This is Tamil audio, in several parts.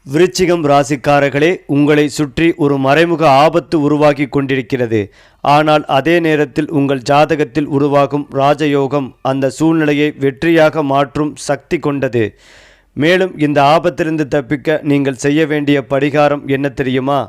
விருச்சிகம் ராசிக்காரர்களே, உங்களை சுற்றி ஒரு மறைமுக ஆபத்து உருவாகி கொண்டிருக்கிறது. ஆனால் அதே நேரத்தில் உங்கள் ஜாதகத்தில் உருவாகும் ராஜயோகம் அந்த சூழ்நிலையை வெற்றியாக மாற்றும் சக்தி கொண்டது. மேலும் இந்த ஆபத்திலிருந்து தப்பிக்க நீங்கள் செய்ய வேண்டிய பரிகாரம் என்ன தெரியுமா?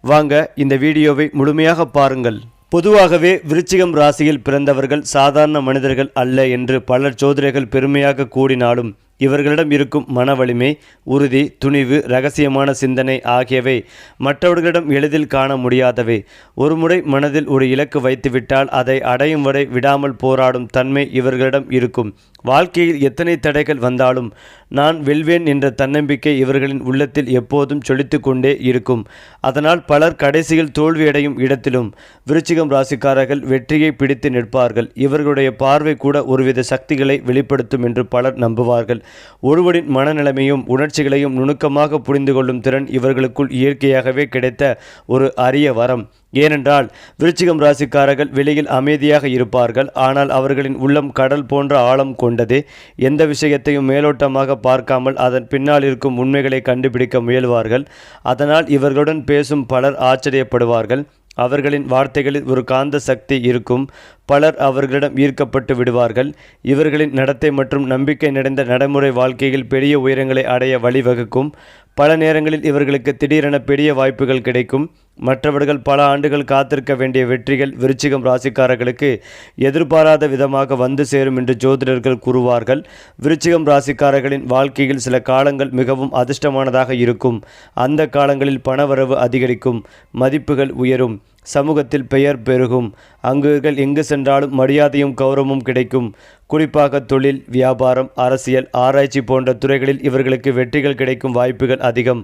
வாங்க இந்த வீடியோவை முழுமையாக பாருங்கள். பொதுவாகவே விருச்சிகம் ராசியில் பிறந்தவர்கள் சாதாரண மனிதர்கள் அல்ல என்று பலர் ஜோதிடர்கள் பெருமையாக கூறினாலும் இவர்களிடம் இருக்கும் மன வலிமை, உறுதி, துணிவு, இரகசியமான சிந்தனை ஆகியவை மற்றவர்களிடம் எளிதில் காண முடியாதவை. ஒருமுறை மனதில் ஒரு இலக்கு வைத்துவிட்டால் அதை அடையும் வரை விடாமல் போராடும் தன்மை இவர்களிடம் இருக்கும். வாழ்க்கையில் எத்தனை தடைகள் வந்தாலும் நான் வெல்வேன் என்ற தன்னம்பிக்கை இவர்களின் உள்ளத்தில் எப்போதும் சொலித்து கொண்டே இருக்கும். அதனால் பலர் கடைசியில் தோல்வியடையும் இடத்திலும் விருச்சிகம் ராசிக்காரர்கள் வெற்றியை பிடித்து நிற்பார்கள். இவர்களுடைய பார்வை கூட ஒருவித சக்திகளை வெளிப்படுத்தும் என்று பலர் நம்புவார்கள். ஒருவரின் மனநிலைமையும் உணர்ச்சிகளையும் நுணுக்கமாக புரிந்து கொள்ளும் திறன் இவர்களுக்குள் இயற்கையாகவே கிடைத்த ஒரு அரிய வரம். ஏனென்றால் விருச்சிகம் ராசிக்காரர்கள் வெளியில் அமைதியாக இருப்பார்கள், ஆனால் அவர்களின் உள்ளம் கடல் போன்ற ஆழம் கொண்டது. எந்த விஷயத்தையும் மேலோட்டமாக பார்க்காமல் அதன் பின்னால் இருக்கும் உண்மைகளை கண்டுபிடிக்க முயல்வார்கள். அதனால் இவர்களுடன் பேசும் பலர் ஆச்சரியப்படுவார்கள். அவர்களின் வார்த்தைகளில் ஒரு காந்த சக்தி இருக்கும். பலர் அவர்களிடம் ஈர்க்கப்பட்டு விடுவார்கள். இவர்களின் நடத்தை மற்றும் நம்பிக்கை நிறைந்த நடைமுறை வாழ்க்கையில் பெரிய உயரங்களை அடைய வழிவகுக்கும். பல நேரங்களில் இவர்களுக்கு திடீரென பெரிய வாய்ப்புகள் கிடைக்கும். மற்றவர்கள் பல ஆண்டுகள் காத்திருக்க வேண்டிய வெற்றிகள் விருச்சிகம் ராசிக்காரர்களுக்கு எதிர்பாராத விதமாக வந்து சேரும் என்று ஜோதிடர்கள் கூறுவார்கள். விருச்சிகம் ராசிக்காரர்களின் வாழ்க்கையில் சில காலங்கள் மிகவும் அதிர்ஷ்டமானதாக இருக்கும். அந்த காலங்களில் பணவரவு அதிகரிக்கும், மதிப்புகள் உயரும், சமூகத்தில் பெயர் பெருகும். அங்குகள் எங்கு சென்றாலும் மரியாதையும் கௌரவமும் கிடைக்கும். குறிப்பாக தொழில், வியாபாரம், அரசியல், ஆராய்ச்சி போன்ற துறைகளில் இவர்களுக்கு வெற்றிகள் கிடைக்கும் வாய்ப்புகள் அதிகம்.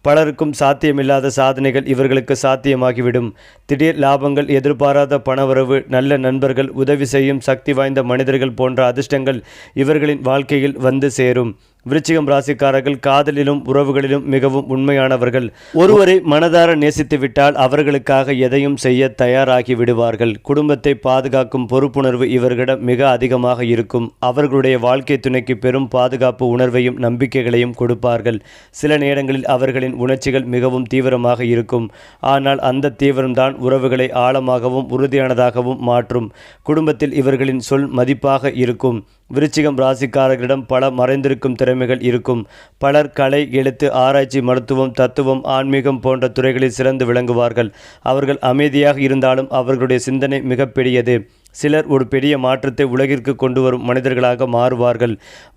பலருக்கும் சாத்தியமில்லாத சாதனைகள் இவர்களுக்கு சாத்தியமாகிவிடும். திடீர் லாபங்கள், எதிர்பாராத பணவரவு, நல்ல நண்பர்கள், உதவி செய்யும் சக்தி வாய்ந்த மனிதர்கள் போன்ற அதிர்ஷ்டங்கள் இவர்களின் வாழ்க்கையில் வந்து சேரும். விருச்சிகம் ராசிக்காரர்கள் காதலிலும் உறவுகளிலும் மிகவும் உண்மையானவர்கள். ஒருவரை மனதார நேசித்துவிட்டால் அவர்களுக்காக எதையும் செய்ய தயாராகி விடுவார்கள். குடும்பத்தை பாதுகாக்கும் பொறுப்புணர்வு இவர்களிடம் மிக அதிகமாக இருக்கும். அவர்களுடைய வாழ்க்கை துணைக்கு பெரும் பாதுகாப்பு உணர்வையும் நம்பிக்கைகளையும் கொடுப்பார்கள். சில நேரங்களில் அவர்களின் உணர்ச்சிகள் மிகவும் தீவிரமாக இருக்கும். ஆனால் அந்த தீவிரம்தான் உறவுகளை ஆழமாகவும் உறுதியானதாகவும் மாற்றும். குடும்பத்தில் இவர்களின் சொல் மதிப்பாக இருக்கும். விருச்சிகம் ராசிக்காரர்களிடம் பல மறைந்திருக்கும் திறமைகள் இருக்கும். பலர் கலை, எழுத்து, ஆராய்ச்சி, மருத்துவம், தத்துவம், ஆன்மீகம் போன்ற துறைகளில் சிறந்து விளங்குவார்கள். அவர்கள் அமைதியாக இருந்தாலும் அவர்களுடைய சிந்தனை மிக பெரியது. சிலர் ஒரு பெரிய மாற்றத்தை உலகிற்கு கொண்டு வரும் மனிதர்களாக மாறுவார்கள்.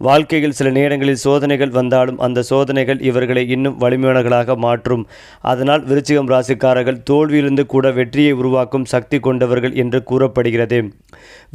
வாழ்க்கையில் சில நேரங்களில் சோதனைகள் வந்தாலும் அந்த சோதனைகள் இவர்களை இன்னும் வலிமையானவர்களாக மாற்றும். அதனால் விருச்சிகம் ராசிக்காரர்கள் தோல்வியிலிருந்து கூட வெற்றியை உருவாக்கும் சக்தி கொண்டவர்கள் என்று கூறப்படுகிறது.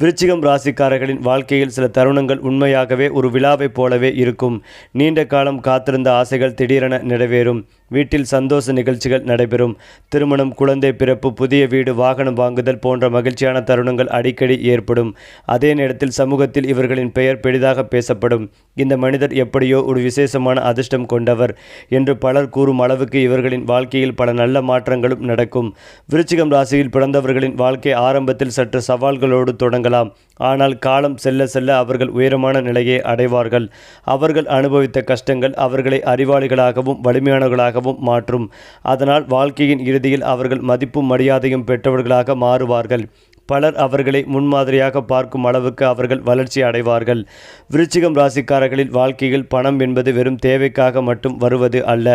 விருச்சிகம் ராசிக்காரர்களின் வாழ்க்கையில் சில தருணங்கள் உண்மையாகவே ஒரு விழாவைப் போலவே இருக்கும். நீண்ட காலம் காத்திருந்த ஆசைகள் திடீரென நிறைவேறும். வீட்டில் சந்தோஷ நிகழ்ச்சிகள் நடைபெறும். திருமணம், குழந்தை பிறப்பு, புதிய வீடு, வாகனம் வாங்குதல் போன்ற மகிழ்ச்சியான தருணங்கள் அடிக்கடி ஏற்படும். அதே நேரத்தில் சமூகத்தில் இவர்களின் பெயர் பெரிதாக பேசப்படும். இந்த மனிதர் எப்படியோ ஒரு விசேஷமான அதிர்ஷ்டம் கொண்டவர் என்று பலர் கூறும் அளவுக்கு இவர்களின் வாழ்க்கையில் பல நல்ல மாற்றங்களும் நடக்கும். விருச்சிகம் ராசியில் பிறந்தவர்களின் வாழ்க்கை ஆரம்பத்தில் சற்று சவால்களோடு தொடங்கலாம். ஆனால் காலம் செல்ல செல்ல அவர்கள் உயரமான நிலையை அடைவார்கள். அவர்கள் அனுபவித்த கஷ்டங்கள் அவர்களை அறிவாளிகளாகவும் வலிமையானவர்களாகவும் மாற்றும். அதனால் வாழ்க்கையின் இறுதியில் அவர்கள் மதிப்பும் மரியாதையும் பெற்றவர்களாக மாறுவார்கள். பலர் அவர்களை முன்மாதிரியாக பார்க்கும் அளவுக்கு அவர்கள் வளர்ச்சி அடைவார்கள். விருச்சிகம் ராசிக்காரர்களின் வாழ்க்கையில் பணம் என்பது வெறும் தேவைக்காக மட்டும் வருவது அல்ல.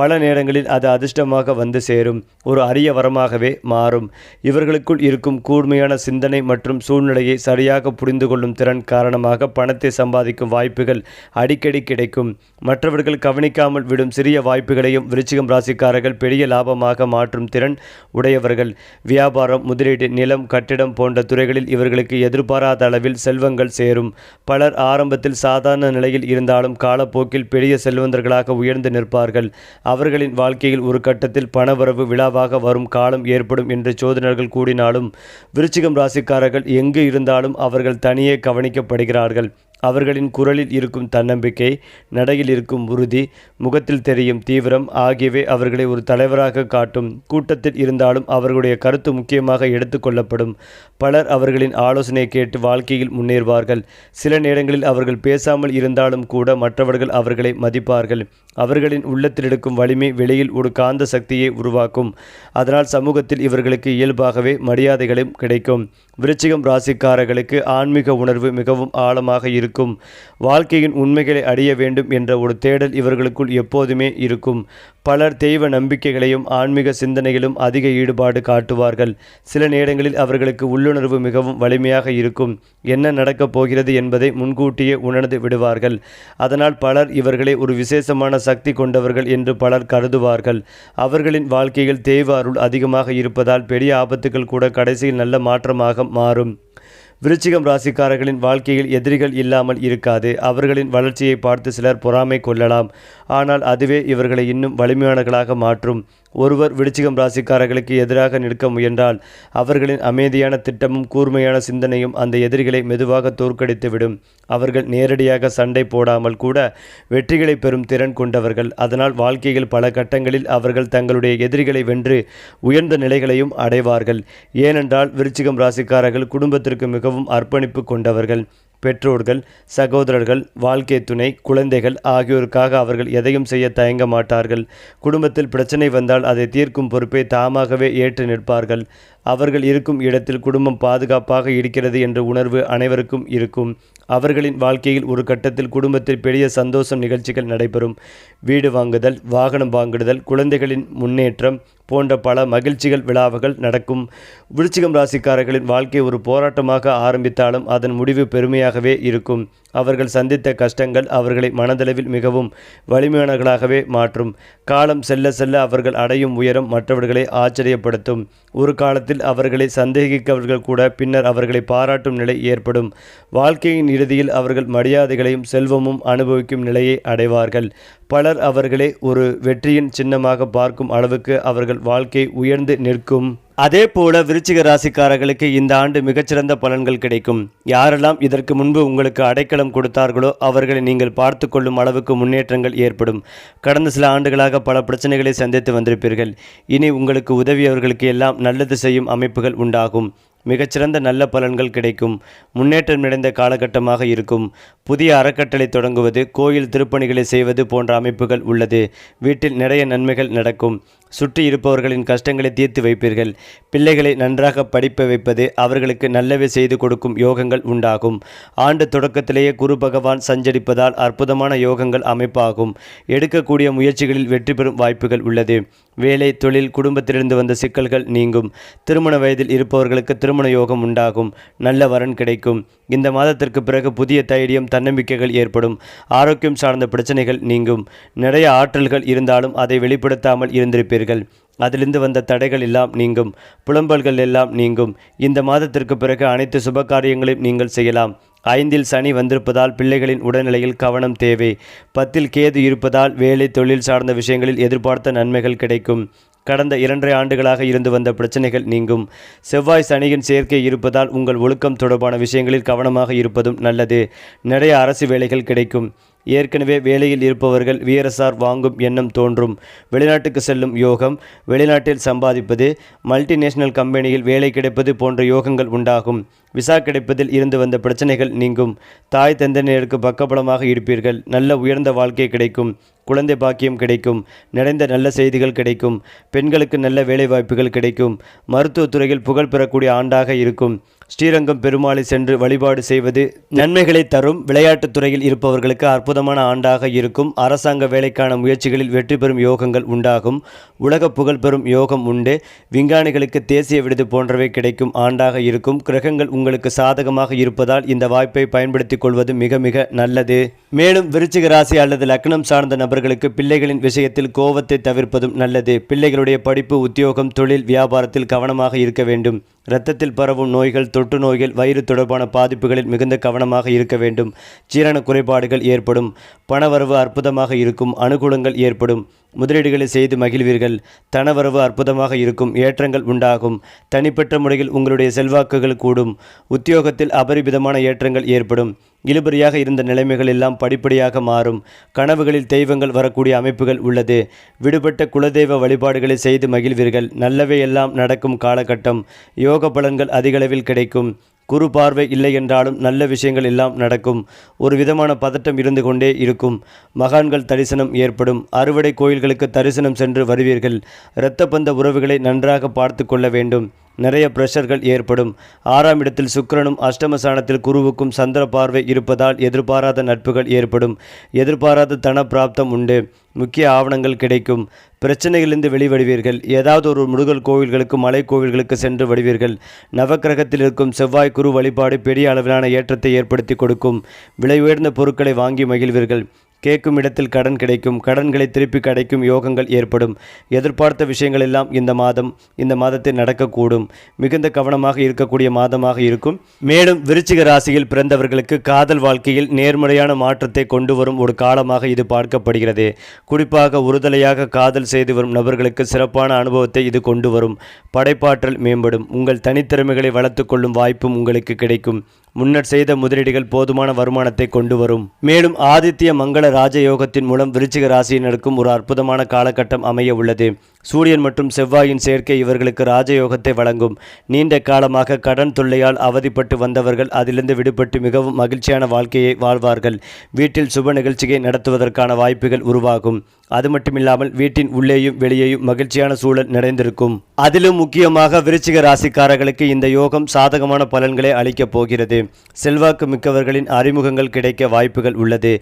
பல நேரங்களில் அது அதிர்ஷ்டமாக வந்து சேரும், ஒரு அரிய வரமாகவே மாறும். இவர்களுக்குள் இருக்கும் கூர்மையான சிந்தனை மற்றும் சூழ்நிலையை சரியாக புரிந்து கொள்ளும் திறன் காரணமாக பணத்தை சம்பாதிக்கும் வாய்ப்புகள் அடிக்கடி கிடைக்கும். மற்றவர்கள் கவனிக்காமல் விடும் சிறிய வாய்ப்புகளையும் விருச்சிகம் ராசிக்காரர்கள் பெரிய லாபமாக மாற்றும் திறன் உடையவர்கள். வியாபாரம், முதலீடு, நிலம், கட்டிடம் போன்ற துறைகளில் இவர்களுக்கு எதிர்பாராத அளவில் செல்வங்கள் சேரும். பலர் ஆரம்பத்தில் சாதாரண நிலையில் இருந்தாலும் காலப்போக்கில் பெரிய செல்வந்தர்களாக உயர்ந்து நிற்பார்கள். அவர்களின் வாழ்க்கையில் ஒரு கட்டத்தில் பணவரவு விழாவாக வரும் காலம் ஏற்படும் என்று ஜோதிடர்கள் கூறினாலும் விருச்சிகம் ராசிக்காரர்கள் எங்கு இருந்தாலும் அவர்கள் தனியே கவனிக்கப்படுகிறார்கள். அவர்களின் குரலில் இருக்கும் தன்னம்பிக்கை, நடையில் இருக்கும் உறுதி, முகத்தில் தெரியும் தீவிரம் ஆகியவை அவர்களை ஒரு தலைவராக காட்டும். கூட்டத்தில் இருந்தாலும் அவர்களுடைய கருத்து முக்கியமாக எடுத்துக்கொள்ளப்படும். பலர் அவர்களின் ஆலோசனை கேட்டு வாழ்க்கையில் முன்னேறுவார்கள். சில நேரங்களில் அவர்கள் பேசாமல் இருந்தாலும் கூட மற்றவர்கள் அவர்களை மதிப்பார்கள். அவர்களின் உள்ளத்தில் இருக்கும் வலிமை வெளியில் ஒரு காந்த சக்தியை உருவாக்கும். அதனால் சமூகத்தில் இவர்களுக்கு இயல்பாகவே மரியாதைகளும் கிடைக்கும். விருச்சிகம் ராசிக்காரர்களுக்கு ஆன்மீக உணர்வு மிகவும் ஆழமாக இருக்கும். வாழ்க்கையின் உண்மைகளை அறிய வேண்டும் என்ற ஒரு தேடல் இவர்களுக்குள் எப்போதுமே இருக்கும். பலர் தெய்வ நம்பிக்கைகளையும் ஆன்மீக சிந்தனையிலும் அதிக ஈடுபாடு காட்டுவார்கள். சில நேரங்களில் அவர்களுக்கு உள்ளுணர்வு மிகவும் வலிமையாக இருக்கும். என்ன நடக்கப் போகிறது என்பதை முன்கூட்டியே உணர்ந்து விடுவார்கள். அதனால் பலர் இவர்களை ஒரு விசேஷமான சக்தி கொண்டவர்கள் என்று பலர் கருதுவார்கள். அவர்களின் வாழ்க்கையில் தெய்வ அருள் அதிகமாக இருப்பதால் பெரிய ஆபத்துகள் கூட கடைசியில் நல்ல மாற்றமாக மாறும். விருச்சிகம் ராசிக்காரர்களின் வாழ்க்கையில் எதிரிகள் இல்லாமல் இருக்காது. அவர்களின் வளர்ச்சியை பார்த்து சிலர் பொறாமை கொள்ளலாம். ஆனால் அதுவே இவர்களை இன்னும் வலிமையானவர்களாக மாற்றும். ஒருவர் விருச்சிகம் ராசிக்காரர்களுக்கு எதிராக நிற்க முயன்றால் அவர்களின் அமைதியான திட்டமும் கூர்மையான சிந்தனையும் அந்த எதிரிகளை மெதுவாக தோற்கடித்துவிடும். அவர்கள் நேரடியாக சண்டை போடாமல் கூட வெற்றிகளை பெறும் திறன் கொண்டவர்கள். அதனால் வாழ்க்கையில் பல கட்டங்களில் அவர்கள் தங்களுடைய எதிரிகளை வென்று உயர்ந்த நிலைகளையும் அடைவார்கள். ஏனென்றால் விருச்சிகம் ராசிக்காரர்கள் குடும்பத்திற்கு மிகவும் அர்ப்பணிப்பு கொண்டவர்கள். பெற்றோர்கள், சகோதரர்கள், வாழ்க்கை துணை, குழந்தைகள் ஆகியோருக்காக அவர்கள் எதையும் செய்ய தயங்க மாட்டார்கள். குடும்பத்தில் பிரச்சனை வந்தால் அதை தீர்க்கும் பொறுப்பை தாமாகவே ஏற்று நிற்பார்கள். அவர்கள் இருக்கும் இடத்தில் குடும்பம் பாதுகாப்பாக இருக்கிறது என்ற உணர்வு அனைவருக்கும் இருக்கும். அவர்களின் வாழ்க்கையில் ஒரு கட்டத்தில் குடும்பத்தில் பெரிய சந்தோஷம் நிகழ்ச்சிகள் நடைபெறும். வீடு வாங்குதல், வாகனம் வாங்குதல், குழந்தைகளின் முன்னேற்றம் போன்ற பல மகிழ்ச்சிகள் விழாவுகள் நடக்கும். விருச்சிகம் ராசிக்காரர்களின் வாழ்க்கை ஒரு போராட்டமாக ஆரம்பித்தாலும் அதன் முடிவு பெருமையாகவே இருக்கும். அவர்கள் சந்தித்த கஷ்டங்கள் அவர்களை மனதளவில் மிகவும் வலிமையானவர்களாகவே மாற்றும். காலம் செல்ல செல்ல அவர்கள் அடையும் உயரம் மற்றவர்களை ஆச்சரியப்படுத்தும். ஒரு காலத்தில் அவர்களை சந்தேகிக்கவர்கள் கூட பின்னர் அவர்களை பாராட்டும் நிலை ஏற்படும். வாழ்க்கையின் இறுதியில் அவர்கள் மரியாதைகளையும் செல்வமும் அனுபவிக்கும் நிலையை அடைவார்கள். பலர் அவர்களை ஒரு வெற்றியின் சின்னமாக பார்க்கும் அளவுக்கு அவர்கள் வாழ்க்கை உயர்ந்து நிற்கும். அதே போல விருச்சிக ராசிக்காரர்களுக்கு இந்த ஆண்டு மிகச்சிறந்த பலன்கள் கிடைக்கும். யாரெல்லாம் இதற்கு முன்பு உங்களுக்கு அடைக்கலம் கொடுத்தார்களோ அவர்களை நீங்கள் பார்த்து கொள்ளும் அளவுக்கு முன்னேற்றங்கள் ஏற்படும். கடந்த சில ஆண்டுகளாக பல பிரச்சனைகளை சந்தித்து வந்திருப்பீர்கள். இனி உங்களுக்கு உதவியவர்களுக்கு எல்லாம் நல்லது செய்யும் அமைப்புகள் உண்டாகும். மிகச்சிறந்த நல்ல பலன்கள் கிடைக்கும். முன்னேற்றம் நிறைந்த காலகட்டமாக இருக்கும். புதிய அறக்கட்டளை தொடங்குவது, கோயில் திருப்பணிகளை செய்வது போன்ற அமைப்புகள் உள்ளது. வீட்டில் நிறைய நன்மைகள் நடக்கும். சுற்றி இருப்பவர்களின் கஷ்டங்களை தீர்த்து வைப்பீர்கள். பிள்ளைகளை நன்றாக படிப்ப வைப்பது, அவர்களுக்கு நல்லவை செய்து கொடுக்கும் யோகங்கள் உண்டாகும். ஆண்டு தொடக்கத்திலேயே குரு பகவான் சஞ்சரிப்பதால் அற்புதமான யோகங்கள் அமைப்பாகும். எடுக்கக்கூடிய முயற்சிகளில் வெற்றி பெறும் வாய்ப்புகள் உள்ளது. வேலை, தொழில், குடும்பத்திலிருந்து வந்த சிக்கல்கள் நீங்கும். திருமண வயதில் இருப்பவர்களுக்கு திருமண யோகம் உண்டாகும். நல்ல வரன் கிடைக்கும். இந்த மாதத்திற்கு பிறகு புதிய தைரியம், தன்னம்பிக்கைகள் ஏற்படும். ஆரோக்கியம் சார்ந்த பிரச்சனைகள் நீங்கும். நிறைய ஆற்றல்கள் இருந்தாலும் அதை வெளிப்படுத்தாமல் இருந்திருப்பீர்கள். அதிலிருந்து வந்த தடைகள் எல்லாம் நீங்கும். புலம்பல்கள் எல்லாம் நீங்கும். இந்த மாதத்திற்கு பிறகு அனைத்து சுப காரியங்களையும் நீங்கள் செய்யலாம். 5இல் சனி வந்திருப்பதால் பிள்ளைகளின் உடல்நிலையில் கவனம் தேவை. 10இல் கேது இருப்பதால் வேலை, தொழில் சார்ந்த விஷயங்களில் எதிர்பார்த்த நன்மைகள் கிடைக்கும். கடந்த 2.5 ஆண்டுகளாக இருந்து வந்த பிரச்சனைகள் நீங்கும். செவ்வாய் சனியின் சேர்க்கை இருப்பதால் உங்கள் ஒழுக்கம் தொடர்பான விஷயங்களில் கவனமாக இருப்பதும் நல்லது. நிறைய அரசு வேலைகள் கிடைக்கும். ஏற்கனவே வேலையில் இருப்பவர்கள் வீரசார் வாங்கும் எண்ணம் தோன்றும். வெளிநாட்டுக்கு செல்லும் யோகம், வெளிநாட்டில் சம்பாதிப்பது, மல்டிநேஷனல் கம்பெனியில் வேலை கிடைப்பது போன்ற யோகங்கள் உண்டாகும். விசா கிடைப்பதில் இருந்து வந்த பிரச்சனைகள் நீங்கும். தாய் தந்தையினருக்கு பக்கபலமாக இருப்பீர்கள். நல்ல உயர்ந்த வாழ்க்கை கிடைக்கும். குழந்தை பாக்கியம் கிடைக்கும். நிறைந்த நல்ல செய்திகள் கிடைக்கும். பெண்களுக்கு நல்ல வேலை வாய்ப்புகள் கிடைக்கும். மருத்துவத்துறையில் புகழ் பெறக்கூடிய ஆண்டாக இருக்கும். ஸ்ரீரங்கம் பெருமாளை சென்று வழிபாடு செய்வது நன்மைகளை தரும். விளையாட்டுத் துறையில் இருப்பவர்களுக்கு அற்புதமான ஆண்டாக இருக்கும். அரசாங்க வேலைக்கான முயற்சிகளில் வெற்றி பெறும் யோகங்கள் உண்டாகும். உலக புகழ் பெறும் யோகம் உண்டு. விஞ்ஞானிகளுக்கு தேசிய விருது போன்றவை கிடைக்கும் ஆண்டாக இருக்கும். கிரகங்கள் உங்களுக்கு சாதகமாக இருப்பதால் இந்த வாய்ப்பை பயன்படுத்திக் கொள்வது மிக மிக நல்லது. மேலும் விருச்சிக ராசி அல்லது லக்னம் சார்ந்த நபர்களுக்கு பிள்ளைகளின் விஷயத்தில் கோபத்தை தவிர்ப்பதும் நல்லது. பிள்ளைகளுடைய படிப்பு, உத்தியோகம், தொழில், வியாபாரத்தில் கவனமாக இருக்க வேண்டும். இரத்தத்தில் பரவும் நோய்கள், தொற்று நோய்கள், வயிறு தொடர்பான பாதிப்புகளில் மிகுந்த கவனமாக இருக்க வேண்டும். ஜீரண குறைபாடுகள் ஏற்படும். பணவரவு அற்புதமாக இருக்கும். அனுகூலங்கள் ஏற்படும். முதலீடுகளை செய்து மகிழ்வீர்கள். தனவரவு அற்புதமாக இருக்கும். ஏற்றங்கள் உண்டாகும். தனிப்பட்ட முறையில் உங்களுடைய செல்வாக்குகள் கூடும். உத்தியோகத்தில் அபரிமிதமான ஏற்றங்கள் ஏற்படும். இழுபறியாக இருந்த நிலைமைகள் எல்லாம் படிப்படியாக மாறும். கனவுகளில் தெய்வங்கள் வரக்கூடிய அமைப்புகள் உள்ளது. விடுபட்ட குலதெய்வ வழிபாடுகளை செய்து மகிழ்வீர்கள். நல்லவை எல்லாம் நடக்கும் காலகட்டம். யோக பலன்கள் அதிகளவில் கிடைக்கும். குரு பார்வை இல்லை என்றாலும் நல்ல விஷயங்கள் எல்லாம் நடக்கும். ஒரு விதமான பதட்டம் இருந்து கொண்டே இருக்கும். மகான்கள் தரிசனம் ஏற்படும். அறுவடை கோயில்களுக்கு தரிசனம் சென்று வருவீர்கள். இரத்த பந்த உறவுகளை நன்றாக பார்த்து கொள்ள வேண்டும். நிறைய பிரஷர்கள் ஏற்படும். 6ஆம் இடத்தில் சுக்கிரனும் அஷ்டமஸ்தானத்தில் குருவுக்கும் சந்திர பார்வை இருப்பதால் எதிர்பாராத நட்புகள் ஏற்படும். எதிர்பாராத தன பிராப்தம் உண்டு. முக்கிய ஆவணங்கள் கிடைக்கும். பிரச்சனைகளிலிருந்து வெளிவடுவீர்கள். ஏதாவது ஒரு முருகல் கோவில்களுக்கு மலை கோவில்களுக்கு சென்று வருவீர்கள். நவக்கிரகத்தில் இருக்கும் செவ்வாய் குரு வழிபாடு பெரிய அளவிலான ஏற்றத்தை ஏற்படுத்தி கொடுக்கும். விலை உயர்ந்த பொருட்களை வாங்கி மகிழ்வீர்கள். கேட்கும் இடத்தில் கடன் கிடைக்கும். கடன்களை திருப்பி கிடைக்கும் யோகங்கள் ஏற்படும். எதிர்பார்த்த விஷயங்கள் எல்லாம் இந்த மாதத்தில் நடக்கக்கூடும். மிகுந்த கவனமாக இருக்கக்கூடிய மாதமாக இருக்கும். மேலும் விருச்சிக ராசியில் பிறந்தவர்களுக்கு காதல் வாழ்க்கையில் நேர்மறையான மாற்றத்தை கொண்டு வரும் ஒரு காலமாக இது பார்க்கப்படுகிறது. குறிப்பாக உறுதலையாக காதல் செய்து வரும் நபர்களுக்கு சிறப்பான அனுபவத்தை இது கொண்டு வரும். படைப்பாற்றல் மேம்படும். உங்கள் தனித்திறமைகளை வளர்த்து கொள்ளும் வாய்ப்பும் உங்களுக்கு கிடைக்கும். முன்னர் செய்த முதலீடுகள் போதுமான வருமானத்தை கொண்டு வரும். மேலும் ஆதித்ய மங்கள ராஜயோகத்தின் மூலம் விருச்சிக ராசியினருக்கும் ஒரு அற்புதமான காலகட்டம் அமைய உள்ளது. சூரியன் மற்றும் செவ்வாயின் சேர்க்கை இவர்களுக்கு ராஜயோகத்தை வழங்கும். நீண்ட காலமாக கடன் தொல்லையால் அவதிப்பட்டு வந்தவர்கள் அதிலிருந்து விடுபட்டு மிகவும் மகிழ்ச்சியான வாழ்க்கையை வாழ்வார்கள். வீட்டில் சுப நிகழ்ச்சியை நடத்துவதற்கான வாய்ப்புகள் உருவாகும். அது மட்டுமில்லாமல் வீட்டின் உள்ளேயும் வெளியேயும் மகிழ்ச்சியான சூழல் நிறைந்திருக்கும். அதிலும் முக்கியமாக விருச்சிக ராசிக்காரர்களுக்கு இந்த யோகம் சாதகமான பலன்களை அளிக்கப் போகிறது. செல்வாக்கு மிக்கவர்களின் அறிமுகங்கள் கிடைக்க வாய்ப்புகள் உள்ளது.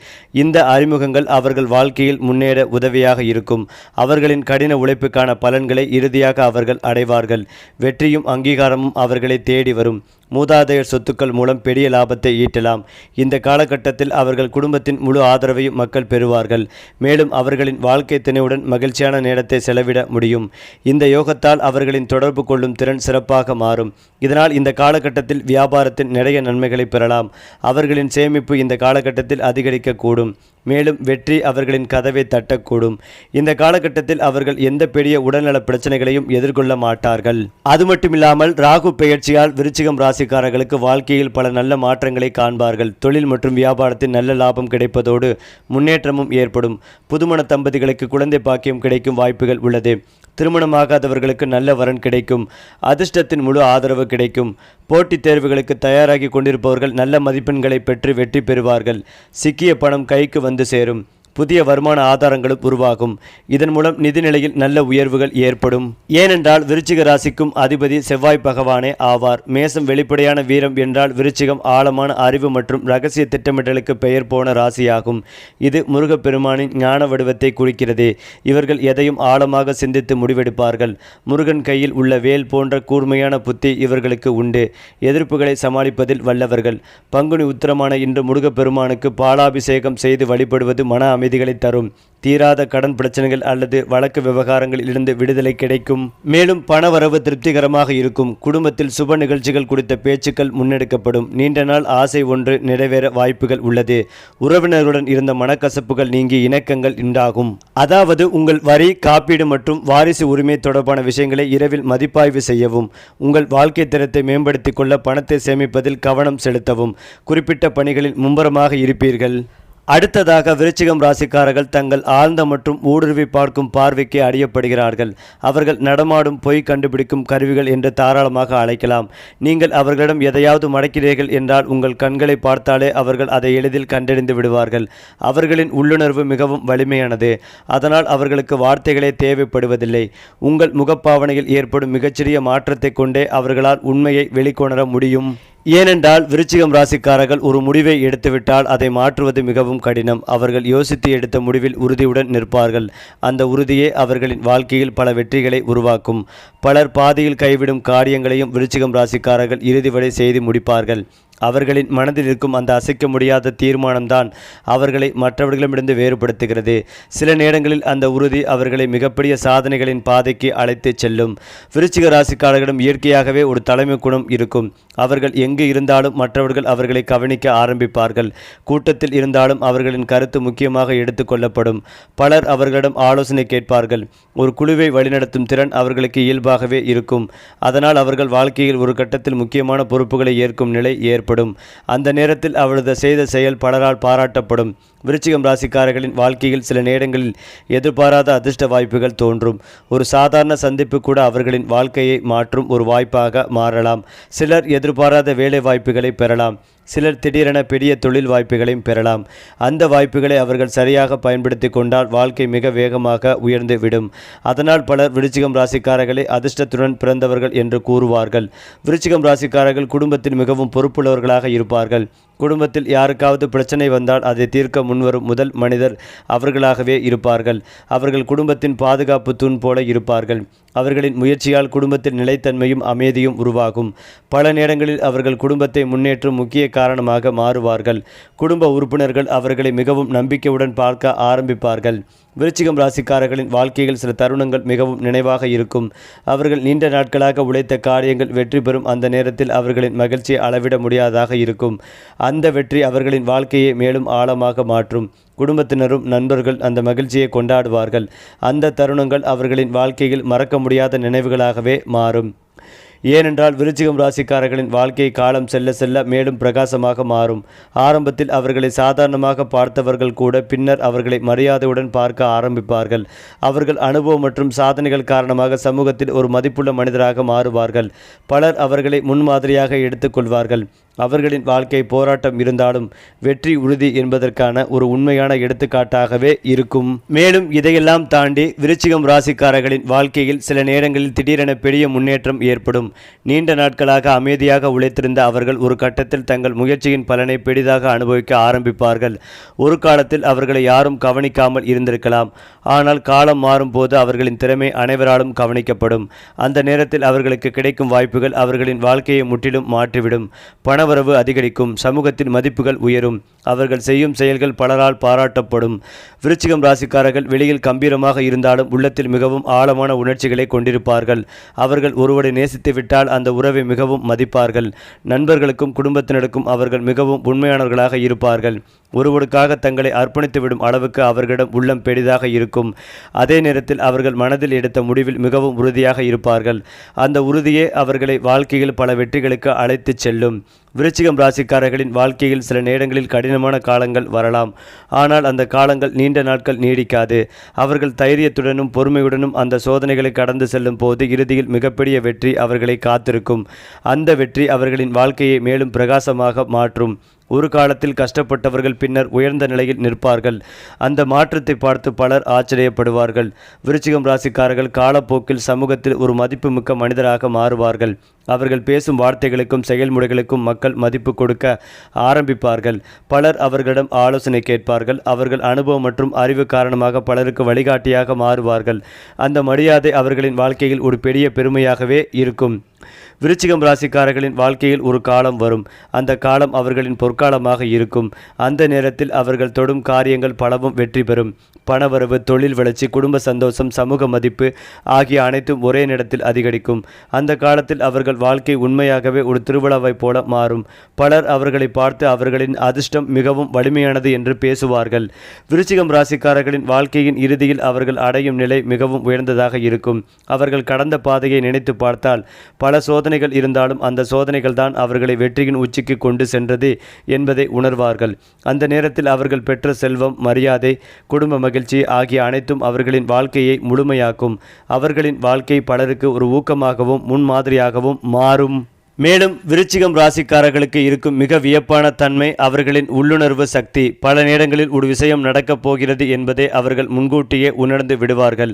இந்த அறிமுகங்கள் அவர்கள் வாழ்க்கையில் முன்னேற உதவியாக இருக்கும். அவர்களின் கடின உழைப்புக்கான பலன்களை இறுதியாக அவர்கள் அடைவார்கள். வெற்றியும் அங்கீகாரமும் அவர்களை தேடி வரும். மூதாதையர் சொத்துக்கள் மூலம் பெரிய லாபத்தை ஈட்டலாம். இந்த காலகட்டத்தில் அவர்கள் குடும்பத்தின் முழு ஆதரவையும் மக்கள் பெறுவார்கள். மேலும் அவர்களின் வாழ்க்கை துணையுடன் மகிழ்ச்சியான நேரத்தை செலவிட முடியும். இந்த யோகத்தால் அவர்களின் தொடர்பு கொள்ளும் திறன் சிறப்பாக மாறும். இதனால் இந்த காலகட்டத்தில் வியாபாரத்தின் நிறைய நன்மைகளை பெறலாம். அவர்களின் சேமிப்பு இந்த காலகட்டத்தில் அதிகரிக்கக்கூடும். மேலும் வெற்றி அவர்களின் கதவை தட்டக்கூடும். இந்த காலகட்டத்தில் அவர்கள் எந்த பெரிய உடல்நல பிரச்சனைகளையும் எதிர்கொள்ள மாட்டார்கள். அது மட்டுமில்லாமல் ராகு பெயர்ச்சியால் விருச்சிகம் ராசிக்காரர்களுக்கு வாழ்க்கையில் பல நல்ல மாற்றங்களை காண்பார்கள். தொழில் மற்றும் வியாபாரத்தில் நல்ல லாபம் கிடைப்பதோடு முன்னேற்றமும் ஏற்படும். புதுமண தம்பதிகளுக்கு குழந்தை பாக்கியம் கிடைக்கும் வாய்ப்புகள் உள்ளது. திருமணமாகாதவர்களுக்கு நல்ல வரன் கிடைக்கும். அதிர்ஷ்டத்தின் முழு ஆதரவு கிடைக்கும். போட்டித் தேர்வுகளுக்கு தயாராகி கொண்டிருப்பவர்கள் நல்ல மதிப்பெண்களை பெற்று வெற்றி பெறுவார்கள். சிக்கிய பணம் கைக்கு வந்து சேரும். புதிய வருமான ஆதாரங்களும் உருவாகும். இதன் மூலம் நிதிநிலையில் நல்ல உயர்வுகள் ஏற்படும். ஏனென்றால் விருச்சிக ராசிக்கும் அதிபதி செவ்வாய் பகவானே ஆவார். மேசம் வெளிப்படையான வீரம் என்றால் விருச்சிகம் ஆழமான அறிவு மற்றும் இரகசிய திட்டமிடலுக்கு பெயர் போன ராசியாகும். இது முருகப்பெருமானின் ஞான வடிவத்தை குறிக்கிறது. இவர்கள் எதையும் ஆழமாக சிந்தித்து முடிவெடுப்பார்கள். முருகன் கையில் உள்ள வேல் போன்ற கூர்மையான புத்தி இவர்களுக்கு உண்டு. எதிர்ப்புகளை சமாளிப்பதில் வல்லவர்கள். பங்குனி உத்திரமான இன்று முருகப்பெருமானுக்கு பாலாபிஷேகம் செய்து வழிபடுவது மன அமைதிகளை தரும். தீராத கடன் பிரச்சனைகள் அல்லது வழக்கு விவகாரங்களில் இருந்து விடுதலை கிடைக்கும். மேலும் பணவரவு திருப்திகரமாக இருக்கும். குடும்பத்தில் சுப நிகழ்ச்சிகள் குறித்த பேச்சுக்கள் முன்னெடுக்கப்படும். நீண்ட நாள் ஆசை ஒன்று நிறைவேற வாய்ப்புகள் உள்ளது. உறவினருடன் இருந்த மனக்கசப்புகள் நீங்கி இணக்கங்கள் உண்டாகும். அதாவது உங்கள் வரி, காப்பீடு மற்றும் வாரிசு உரிமை தொடர்பான விஷயங்களை இரவில் மதிப்பாய்வு செய்யவும். உங்கள் வாழ்க்கை தரத்தை மேம்படுத்திக் கொள்ள பணத்தை சேமிப்பதில் கவனம் செலுத்தவும். குறிப்பிட்ட பணிகளில் மும்முரமாக இருப்பீர்கள். அடுத்ததாக விருச்சிகம் ராசிக்காரர்கள் தங்கள் ஆழ்ந்த மற்றும் ஊடுருவி பார்க்கும் பார்வைக்கு அறியப்படுகிறார்கள். அவர்கள் நடமாடும் பொய் கண்டுபிடிக்கும் கருவிகள் என்று தாராளமாக அழைக்கலாம். நீங்கள் அவர்களிடம் எதையாவது மடக்கிறீர்கள் என்றால் உங்கள் கண்களை பார்த்தாலே அவர்கள் அதை எளிதில் கண்டறிந்து விடுவார்கள். அவர்களின் உள்ளுணர்வு மிகவும் வலிமையானது. அதனால் அவர்களுக்கு வார்த்தைகளே தேவைப்படுவதில்லை. உங்கள் முகப்பாவனையில் ஏற்படும் மிகச்சிறிய மாற்றத்தை கொண்டே அவர்களால் உண்மையை வெளிக்கொணர முடியும். ஏனென்றால் விருச்சிகம் ராசிக்காரர்கள் ஒரு முடிவை எடுத்துவிட்டால் அதை மாற்றுவது மிகவும் கடினம். அவர்கள் யோசித்து எடுத்த முடிவில் உறுதியுடன் நிற்பார்கள். அந்த உறுதியே அவர்களின் வாழ்க்கையில் பல வெற்றிகளை உருவாக்கும். பலர் பாதியில் கைவிடும் காரியங்களையும் விருச்சிகம் ராசிக்காரர்கள் இறுதி வரை செய்து முடிப்பார்கள். அவர்களின் மனதில் இருக்கும் அந்த அசைக்க முடியாத தீர்மானம்தான் அவர்களை மற்றவர்களிடமிருந்து வேறுபடுத்துகிறது. சில நேரங்களில் அந்த உறுதி அவர்களை மிகப்பெரிய சாதனைகளின் பாதைக்கு அழைத்து செல்லும். விருச்சிக ராசிக்காரர்களிடம் இயற்கையாகவே ஒரு தலைமை குணம் இருக்கும். அவர்கள் எங்கு இருந்தாலும் மற்றவர்கள் அவர்களை கவனிக்க ஆரம்பிப்பார்கள். கூட்டத்தில் இருந்தாலும் அவர்களின் கருத்து முக்கியமாக எடுத்துக்கொள்ளப்படும். பலர் அவர்களிடம் ஆலோசனை கேட்பார்கள். ஒரு குழுவை வழிநடத்தும் திறன் அவர்களுக்கு இயல்பாகவே இருக்கும். அதனால் அவர்கள் வாழ்க்கையில் ஒரு கட்டத்தில் முக்கியமான பொறுப்புகளை ஏற்கும் நிலை ஏற்படும். அந்த நேரத்தில் அவரது செய்த செயல் பலரால் பாராட்டப்படும். விருச்சிகம் ராசிக்காரர்களின் வாழ்க்கையில் சில நேரங்களில் எதிர்பாராத அதிர்ஷ்ட வாய்ப்புகள் தோன்றும். ஒரு சாதாரண சந்திப்பு கூட அவர்களின் வாழ்க்கையை மாற்றும் ஒரு வாய்ப்பாக மாறலாம். சிலர் எதிர்பாராத வேலை வாய்ப்புகளை பெறலாம். சிலர் திடீரென பெரிய தொழில் வாய்ப்புகளையும் பெறலாம். அந்த வாய்ப்புகளை அவர்கள் சரியாக பயன்படுத்தி கொண்டால் வாழ்க்கை மிக வேகமாக உயர்ந்து விடும். அதனால் பலர் விருச்சிகம் ராசிக்காரர்களை அதிர்ஷ்டத்துடன் பிறந்தவர்கள் என்று கூறுவார்கள். விருச்சிகம் ராசிக்காரர்கள் குடும்பத்தில் மிகவும் பொறுப்புள்ளவர்களாக இருப்பார்கள். குடும்பத்தில் யாருக்காவது பிரச்சனை வந்தால் அதை தீர்க்க முன்வரும் முதல் மனிதர் அவர்களாகவே இருப்பார்கள். அவர்கள் குடும்பத்தின் பாதுகாப்பு தூண் போல இருப்பார்கள். அவர்களின் முயற்சியால் குடும்பத்தில் நிலைத்தன்மையும் அமைதியும் உருவாகும். பல நேரங்களில் அவர்கள் குடும்பத்தை முன்னேற்றும் முக்கிய காரணமாக மாறுவார்கள். குடும்ப உறுப்பினர்கள் அவர்களை மிகவும் நம்பிக்கையுடன் பார்க்க ஆரம்பிப்பார்கள். விருச்சிகம் ராசிக்காரர்களின் வாழ்க்கையில் சில தருணங்கள் மிகவும் நினைவாக இருக்கும். அவர்கள் நீண்ட நாட்களாக உழைத்த காரியங்கள் வெற்றி பெறும் அந்த நேரத்தில் அவர்களின் மகிழ்ச்சி அளவிட முடியாதாக இருக்கும். அந்த வெற்றி அவர்களின் வாழ்க்கையை மேலும் ஆழமாக மாற்றும். குடும்பத்தினரும் நண்பர்கள் அந்த மகிழ்ச்சியை கொண்டாடுவார்கள். அந்த தருணங்கள் அவர்களின் வாழ்க்கையில் மறக்க முடியாத நினைவுகளாகவே மாறும். ஏனென்றால் விருச்சிகம் ராசிக்காரர்களின் வாழ்க்கை காலம் செல்ல செல்ல மேலும் பிரகாசமாக மாறும். ஆரம்பத்தில் அவர்களை சாதாரணமாக பார்த்தவர்கள் கூட பின்னர் அவர்களை மரியாதையுடன் பார்க்க ஆரம்பிப்பார்கள். அவர்கள் அனுபவம் மற்றும் சாதனைகள் காரணமாக சமூகத்தில் ஒரு மதிப்புள்ள மனிதராக மாறுவார்கள். பலர் அவர்களை முன்மாதிரியாக எடுத்துக்கொள்வார்கள். அவர்களின் வாழ்க்கை போராட்டம் இருந்தாலும் வெற்றி உறுதி என்பதற்கான ஒரு உண்மையான எடுத்துக்காட்டாகவே இருக்கும். மேலும் இதையெல்லாம் தாண்டி விருச்சிகம் ராசிக்காரர்களின் வாழ்க்கையில் சில நேரங்களில் திடீரென பெரிய முன்னேற்றம் ஏற்படும். நீண்ட நாட்களாக அமைதியாக உழைத்திருந்த அவர்கள் ஒரு கட்டத்தில் தங்கள் முயற்சியின் பலனை பெரிதாக அனுபவிக்க ஆரம்பிப்பார்கள். ஒரு காலத்தில் அவர்களை யாரும் கவனிக்காமல் இருந்திருக்கலாம். ஆனால் காலம் மாறும்போது அவர்களின் திறமை அனைவராலும் கவனிக்கப்படும். அந்த நேரத்தில் அவர்களுக்கு கிடைக்கும் வாய்ப்புகள் அவர்களின் வாழ்க்கையை முற்றிலும் மாற்றிவிடும். பணவரவு அதிகரிக்கும். சமூகத்தின் மதிப்புகள் உயரும். அவர்கள் செய்யும் செயல்கள் பலரால் பாராட்டப்படும். விருச்சிகம் ராசிக்காரர்கள் வெளியில் கம்பீரமாக இருந்தாலும் உள்ளத்தில் மிகவும் ஆழமான உணர்ச்சிகளை கொண்டிருப்பார்கள். அவர்கள் ஒருவரை நேசித்து விட்டால் அந்த உறவை மிகவும் மதிப்பார்கள். நண்பர்களுக்கும் குடும்பத்தினருக்கும் அவர்கள் மிகவும் உண்மையானவர்களாக இருப்பார்கள். ஒருவருக்காக தங்களை அர்ப்பணித்துவிடும் அளவுக்கு அவர்களிடம் உள்ளம் பெரிதாக இருக்கும். அதே நேரத்தில் அவர்கள் மனதில் எடுத்த முடிவில் மிகவும் உறுதியாக இருப்பார்கள். அந்த உறுதியே அவர்களை வாழ்க்கையில் பல வெற்றிகளுக்கு அழைத்துச் செல்லும். விருச்சிகம் ராசிக்காரர்களின் வாழ்க்கையில் சில நேரங்களில் கடினமான காலங்கள் வரலாம். ஆனால் அந்த காலங்கள் நீண்ட நாட்கள் நீடிக்காது. அவர்கள் தைரியத்துடனும் பொறுமையுடனும் அந்த சோதனைகளை கடந்து செல்லும் போது இறுதியில் மிகப்பெரிய வெற்றி அவர்களை காத்திருக்கும். அந்த வெற்றி அவர்களின் வாழ்க்கையை மேலும் பிரகாசமாக மாற்றும். ஒரு காலத்தில் கஷ்டப்பட்டவர்கள் பின்னர் உயர்ந்த நிலையில் நிற்பார்கள். அந்த மாற்றத்தை பார்த்து பலர் ஆச்சரியப்படுவார்கள். விருச்சிகம் ராசிக்காரர்கள் காலப்போக்கில் சமூகத்தில் ஒரு மதிப்புமிக்க மனிதராக மாறுவார்கள். அவர்கள் பேசும் வார்த்தைகளுக்கும் செயல்முறைகளுக்கும் மக்கள் மதிப்பு கொடுக்க ஆரம்பிப்பார்கள். பலர் அவர்களிடம் ஆலோசனை கேட்பார்கள். அவர்கள் அனுபவம் மற்றும் அறிவு காரணமாக பலருக்கு வழிகாட்டியாக மாறுவார்கள். அந்த மரியாதை அவர்களின் வாழ்க்கையில் ஒரு பெரிய பெருமையாகவே இருக்கும். விருச்சிகம் ராசிக்காரர்களின் வாழ்க்கையில் ஒரு காலம் வரும். அந்த காலம் அவர்களின் பொற்காலமாக இருக்கும். அந்த நேரத்தில் அவர்கள் தொடும் காரியங்கள் பலவும் வெற்றி பெறும். பணவரவு, தொழில் வளர்ச்சி, குடும்ப சந்தோஷம், சமூக மதிப்பு ஆகிய அனைத்தும் ஒரே நேரத்தில் அதிகரிக்கும். அந்த காலத்தில் அவர்கள் வாழ்க்கை உண்மையாகவே ஒரு திருவிழாவைப் போல மாறும். பலர் அவர்களை பார்த்து அவர்களின் அதிர்ஷ்டம் மிகவும் வலிமையானது என்று பேசுவார்கள். விருச்சிகம் ராசிக்காரர்களின் வாழ்க்கையின் இறுதியில் அவர்கள் அடையும் நிலை மிகவும் உயர்ந்ததாக இருக்கும். அவர்கள் கடந்த பாதையை நினைத்து பார்த்தால் பல சோதனைகள் இருந்தாலும் அந்த சோதனைகள் தான் அவர்களை வெற்றியின் உச்சிக்கு கொண்டு சென்றது என்பதை உணர்வார்கள். அந்த நேரத்தில் அவர்கள் பெற்ற செல்வம், மரியாதை, குடும்ப மகிழ்ச்சி ஆகிய அனைத்தும் அவர்களின் வாழ்க்கையை முழுமையாக்கும். அவர்களின் வாழ்க்கை பலருக்கு ஒரு ஊக்கமாகவும் முன்மாதிரியாகவும் மாறும். மேலும் விருச்சிகம் ராசிக்காரர்களுக்கு இருக்கும் மிக வியப்பான தன்மை அவர்களின் உள்ளுணர்வு சக்தி. பல நேரங்களில் ஒரு விஷயம் நடக்கப் போகிறது என்பதை அவர்கள் முன்கூட்டியே உணர்ந்து விடுவார்கள்.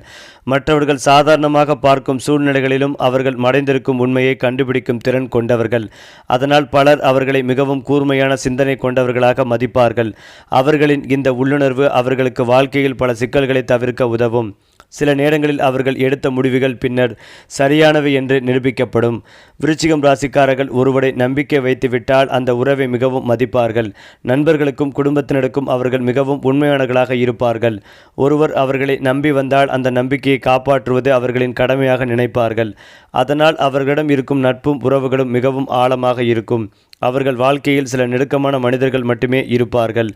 மற்றவர்கள் சாதாரணமாக பார்க்கும் சூழ்நிலைகளிலும் அவர்கள் மறைந்திருக்கும் உண்மையை கண்டுபிடிக்கும் திறன் கொண்டவர்கள். அதனால் பலர் அவர்களை மிகவும் கூர்மையான சிந்தனை கொண்டவர்களாக மதிப்பார்கள். அவர்களின் இந்த உள்ளுணர்வு அவர்களுக்கு வாழ்க்கையில் பல சிக்கல்களை தவிர்க்க உதவும். சில நேரங்களில் அவர்கள் எடுத்த முடிவுகள் பின்னர் சரியானவை என்று நிரூபிக்கப்படும். விருச்சிகம் ராசிக்காரர்கள் ஒருவரை நம்பிக்கை வைத்துவிட்டால் அந்த உறவை மிகவும் மதிப்பார்கள். நண்பர்களுக்கும் குடும்பத்தினருக்கும் அவர்கள் மிகவும் உண்மையானவர்களாக இருப்பார்கள். ஒருவர் அவர்களை நம்பி வந்தால் அந்த நம்பிக்கையை காப்பாற்றுவது அவர்களின் கடமையாக நினைப்பார்கள். அதனால் அவர்களிடம் இருக்கும் நட்பும் உறவுகளும் மிகவும் ஆழமாக இருக்கும். அவர்கள் வாழ்க்கையில் சில நெருக்கமான மனிதர்கள் மட்டுமே இருப்பார்கள்.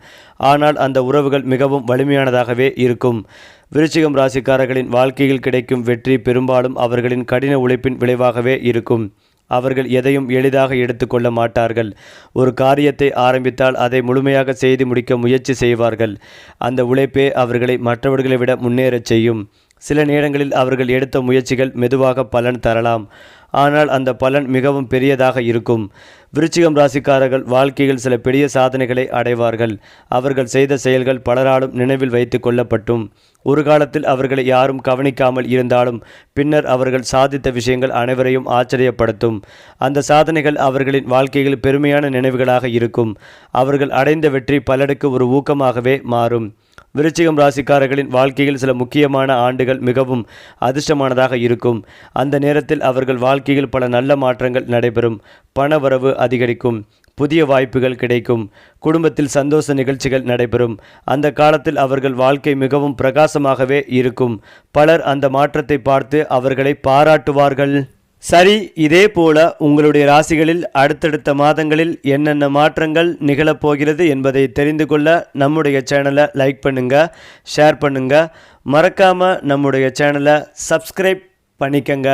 ஆனால் அந்த உறவுகள் மிகவும் வலிமையானதாகவே இருக்கும். விருச்சிகம் ராசிக்காரர்களின் வாழ்க்கையில் கிடைக்கும் வெற்றி பெரும்பாலும் அவர்களின் கடின உழைப்பின் விளைவாகவே இருக்கும். அவர்கள் எதையும் எளிதாக எடுத்துக்கொள்ள மாட்டார்கள். ஒரு காரியத்தை ஆரம்பித்தால் அதை முழுமையாக செய்து முடிக்க முயற்சி செய்வார்கள். அந்த உழைப்பே அவர்களை மற்றவர்களை விட முன்னேறச் செய்யும். சில நேரங்களில் அவர்கள் எடுத்த முயற்சிகள் மெதுவாக பலன் தரலாம். ஆனால் அந்த பலன் மிகவும் பெரியதாக இருக்கும். விருச்சிகம் ராசிக்காரர்கள் வாழ்க்கையில் சில பெரிய சாதனைகளை அடைவார்கள். அவர்கள் செய்த செயல்கள் பலராலும் நினைவில் வைத்து கொள்ளப்பட்டும். ஒரு காலத்தில் அவர்களை யாரும் கவனிக்காமல் இருந்தாலும் பின்னர் அவர்கள் சாதித்த விஷயங்கள் அனைவரையும் ஆச்சரியப்படுத்தும். அந்த சாதனைகள் அவர்களின் வாழ்க்கையில் பெருமையான நினைவுகளாக இருக்கும். அவர்கள் அடைந்த வெற்றி பலருக்கு ஒரு ஊக்கமாகவே மாறும். விருச்சிகம் ராசிக்காரர்களின் வாழ்க்கையில் சில முக்கியமான ஆண்டுகள் மிகவும் அதிர்ஷ்டமானதாக இருக்கும். அந்த நேரத்தில் அவர்கள் வாழ்க்கையில் பல நல்ல மாற்றங்கள் நடைபெறும். பணவரவு அதிகரிக்கும். புதிய வாய்ப்புகள் கிடைக்கும். குடும்பத்தில் சந்தோஷ நிகழ்ச்சிகள் நடைபெறும். அந்த காலத்தில் அவர்கள் வாழ்க்கை மிகவும் பிரகாசமாகவே இருக்கும். பலர் அந்த மாற்றத்தை பார்த்து அவர்களை பாராட்டுவார்கள். சரி, இதே போல உங்களுடைய ராசிகளில் அடுத்தடுத்த மாதங்களில் என்னென்ன மாற்றங்கள் நிகழப்போகிறது என்பதை தெரிந்து கொள்ள நம்முடைய சேனலை லைக் பண்ணுங்க, ஷேர் பண்ணுங்க, மறக்காம நம்முடைய சேனலை சப்ஸ்கிரைப் பண்ணிக்கங்க.